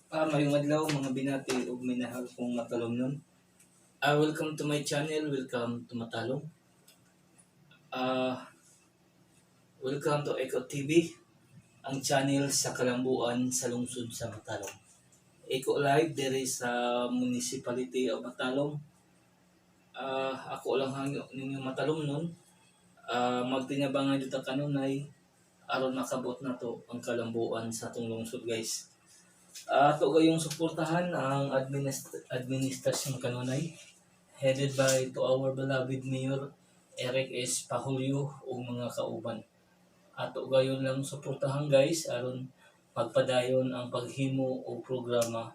Mayong adlaw mga binati ug minahal kong matalom nun. Welcome to my channel, welcome to Matalong. Ah, Welcome to Eco TV, ang channel sa kalambuan sa lungsod sa Matalong. Eco Live diri sa Municipality of Matalong. Ako lang hangyo ninyo Matalong nun. Magtinabangan dito kanunay aron makabot na to ang kalambuan sa atong lungsod, guys. Ato gayong suportahan ang administrasyon kanunay, headed by to our beloved Mayor Eric S. Pahulyo o mga kauban. Ato gayon lang suportahan, guys, aron pagpadayon ang paghimo o programa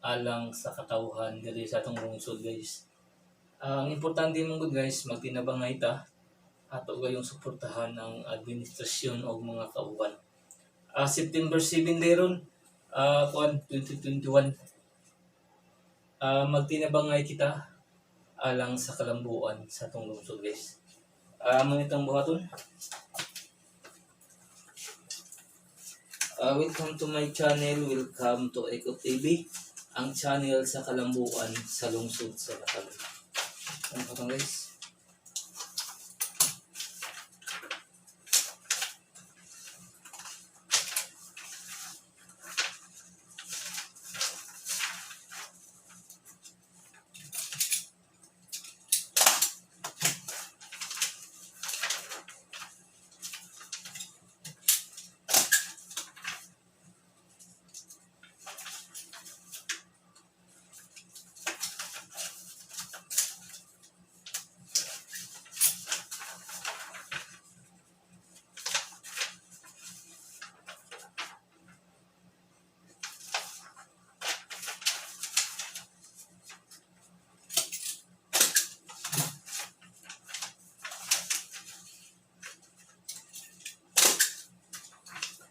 alang sa katawhan diri sa atong lungsod, guys. Ang importante mong good, guys, magtinabangay ta ato gayong suportahan ang administrasyon o mga kauban. September 7 deron 2021, magtinabangay kita alang sa kalambuan sa atong lungsod, guys. Manitang buhaton. Welcome to my channel, welcome to Eco TV, ang channel sa kalambuan sa lungsod sa Matalong. Ano ka, guys?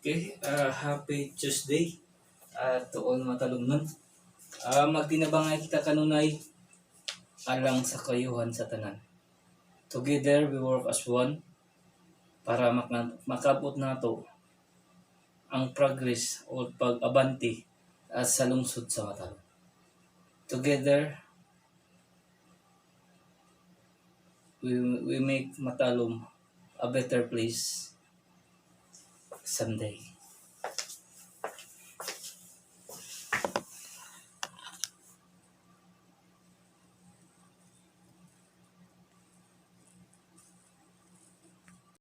Okay, happy Tuesday to all Matalong nun. Magtinabangay kita kanunay alang sa kayuhan sa tanan. Together we work as one para makabot nato ang progress o pag-abanti sa lungsod sa Matalong. Together we make Matalong a better place someday.